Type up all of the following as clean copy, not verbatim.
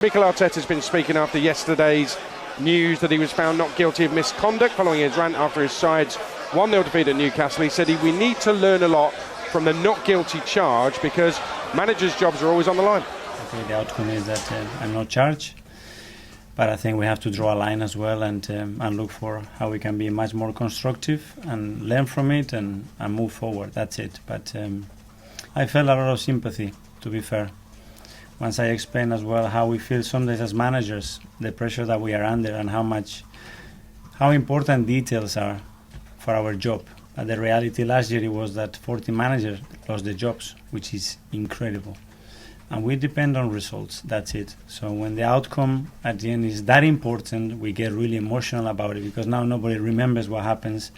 Mikel Arteta's been speaking after yesterday's news that he was found not guilty of misconduct following his rant after his side's 1-0 defeat at Newcastle. He said we need to learn a lot from the not guilty charge because managers' jobs are always on the line. Okay, the outcome is that I'm not charged, but I think we have to draw a line as well and look for how we can be much more constructive and learn from it and move forward. That's it. But I felt a lot of sympathy, to be fair. Once I explained as well how we feel some days as managers, the pressure that we are under and how important details are for our job. And the reality last year was that 40 managers lost their jobs, which is incredible. And we depend on results, that's it. So when the outcome at the end is that important, we get really emotional about it because now nobody remembers what happens.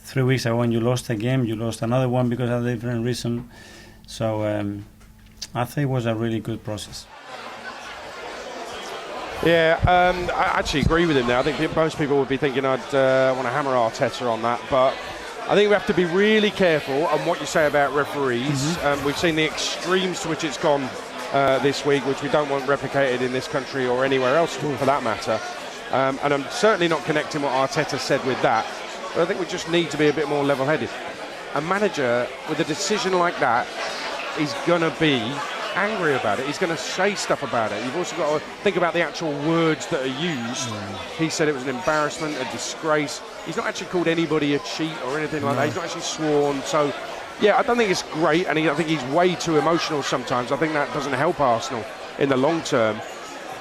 3 weeks ago when you lost a game, you lost another one because of a different reason. So I think it was a really good process. Yeah, I actually agree with him there. I think most people would be thinking I'd want to hammer Arteta on that, but I think we have to be really careful on what you say about referees. We've seen the extremes to which it's gone this week, which we don't want replicated in this country or anywhere else for that matter. And I'm certainly not connecting what Arteta said with that, but I think we just need to be a bit more level-headed. A manager with a decision like that is going to be angry about it. He's going to say stuff about it. You've also got to think about the actual words that are used. He said it was an embarrassment, a disgrace. He's not actually called anybody a cheat or anything like that. He's not actually sworn. So, yeah, I don't think it's great, and I think he's way too emotional sometimes. I think that doesn't help Arsenal in the long term.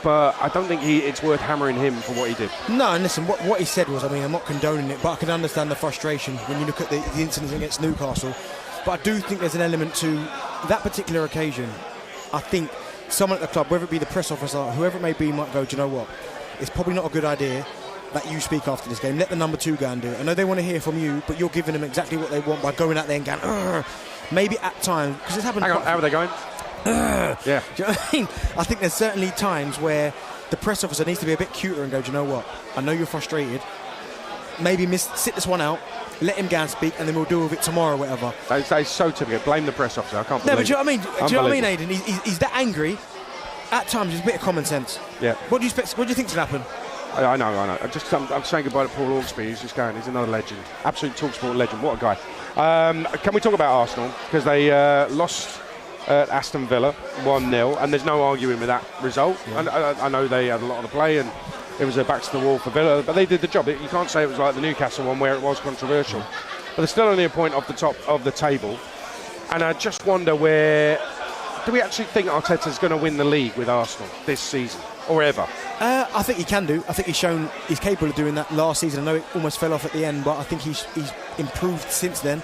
But I don't think it's worth hammering him for what he did. No, and listen, what he said was, I mean, I'm not condoning it, but I can understand the frustration when you look at the incidents against Newcastle. But I do think there's an element to that particular occasion. I think someone at the club, whether it be the press officer, whoever it may be, might go, do you know what? It's probably not a good idea that you speak after this game. Let the number 2 go and do it. I know they want to hear from you, but you're giving them exactly what they want by going out there and going, Ugh. Maybe at times, because it's happened. Hang on, how are they going? Ugh. Yeah. Do you know what I mean? I think there's certainly times where the press officer needs to be a bit cuter and go, do you know what? I know you're frustrated. Maybe sit this one out. Let him go and speak, and then we'll deal with it tomorrow or whatever. That's so typical. Blame the press officer. I can't believe it. No, but do you know what I mean? Do you know what I mean, Aidan? He's that angry. At times, there's a bit of common sense. Yeah. What do you expect? What do you think's going to happen? I know. I'm saying goodbye to Paul Hawksby. He's just going. He's another legend. Absolute talkSPORT legend. What a guy. Can we talk about Arsenal? Because they lost at Aston Villa 1-0, and there's no arguing with that result. Yeah. I know they had a lot of the play, and it was a back to the wall for Villa, but they did the job. You can't say it was like the Newcastle one where it was controversial. But they're still only a point off the top of the table. And I just wonder do we actually think Arteta's going to win the league with Arsenal this season or ever? I think he can do. I think he's shown he's capable of doing that last season. I know it almost fell off at the end, but I think he's improved since then.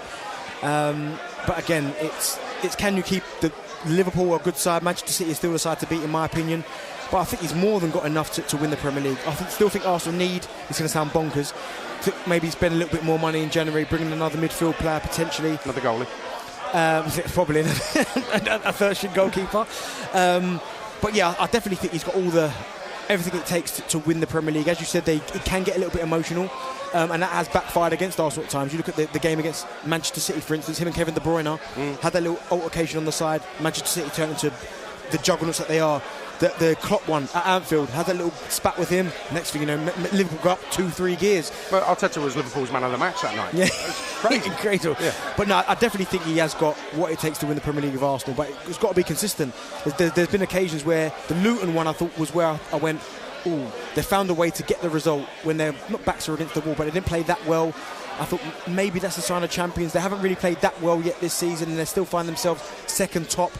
But again, it's can you keep the Liverpool a good side? Manchester City is still the side to beat, in my opinion. But I think he's more than got enough to win the Premier League. I still think Arsenal need, it's going to sound bonkers, to maybe spend a little bit more money in January, bring in another midfield player potentially. Another goalie. Probably a first-string goalkeeper. But yeah, I definitely think he's got everything it takes to win the Premier League. As you said, it can get a little bit emotional, and that has backfired against Arsenal at times. You look at the game against Manchester City, for instance, him and Kevin De Bruyne had that little altercation on the side. Manchester City turned into the juggernauts that they are. The Klopp one at Anfield had that little spat with him. Next thing you know, Liverpool got up 2-3 gears. But Arteta was Liverpool's man of the match that night. Yeah, crazy. incredible. Yeah. But no, I definitely think he has got what it takes to win the Premier League of Arsenal. But it's got to be consistent. There's been occasions where the Luton one I thought was where I went, ooh, they found a way to get the result when their backs are against the wall, but they didn't play that well. I thought maybe that's a sign of champions. They haven't really played that well yet this season, and they still find themselves second top.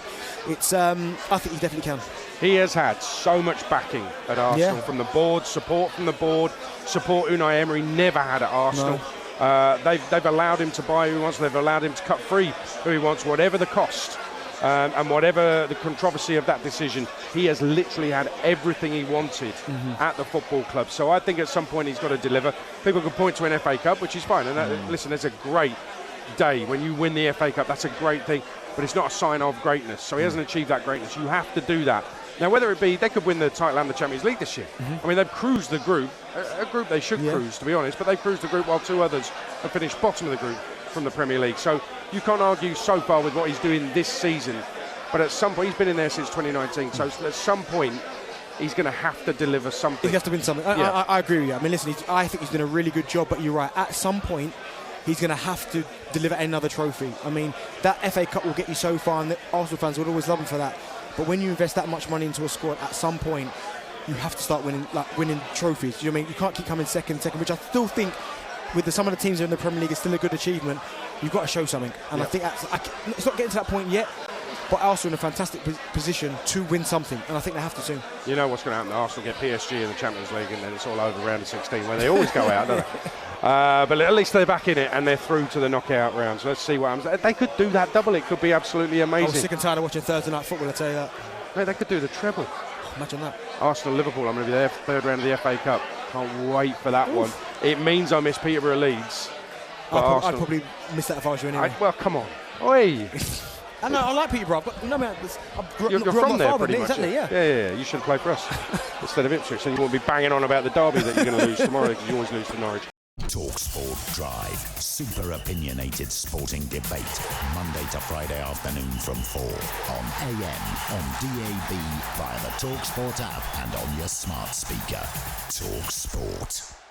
I think he definitely can. He has had so much backing at Arsenal from the board, support Unai Emery never had at Arsenal. No. They've allowed him to buy who he wants. They've allowed him to cut free who he wants, whatever the cost. And whatever the controversy of that decision, he has literally had everything he wanted at the football club. So I think at some point he's got to deliver. People can point to an FA Cup, which is fine. And listen, there's a great day when you win the FA Cup. That's a great thing. But it's not a sign of greatness. So he hasn't achieved that greatness. You have to do that. Now, whether it be, they could win the title and the Champions League this year. I mean, they've cruised the group, a group they should cruise, to be honest, but they've cruised the group while 2 others have finished bottom of the group from the Premier League. So you can't argue so far with what he's doing this season. But at some point, he's been in there since 2019, so at some point, he's going to have to deliver something. He has to win something. I agree with you. I mean, listen, I think he's doing a really good job, but you're right. At some point, he's going to have to deliver another trophy. I mean, that FA Cup will get you so far, and the Arsenal fans would always love him for that. But when you invest that much money into a squad, at some point, you have to start winning trophies. You know what I mean? You can't keep coming second, which I still think, with some of the teams in the Premier League, is still a good achievement. You've got to show something, and I think it's not getting to that point yet. But Arsenal in a fantastic position to win something, and I think they have to soon. You know what's going to happen? Arsenal get PSG in the Champions League, and then it's all over round of 16, where they always go out, don't they? But at least they're back in it, and they're through to the knockout rounds. Let's see what happens. They could do that double. It could be absolutely amazing. I'm sick and tired of watching Thursday night football, I tell you that. Mate, they could do the treble. Imagine that. Arsenal, Liverpool. I'm going to be there for third round of the FA Cup. Can't wait for that one. It means I miss Peterborough Leeds. I'd probably miss that if I was you anyway. Well, come on. Oi. I know, I like Peterborough, but you're from there pretty much. Exactly, yeah. Yeah. You should play for us instead of Ipswich, so you won't be banging on about the derby that you're going to lose tomorrow, because you always lose to Norwich. talkSPORT Drive, super opinionated sporting debate, Monday to Friday afternoon from 4 on AM, on DAB, via the talkSPORT app and on your smart speaker. talkSPORT.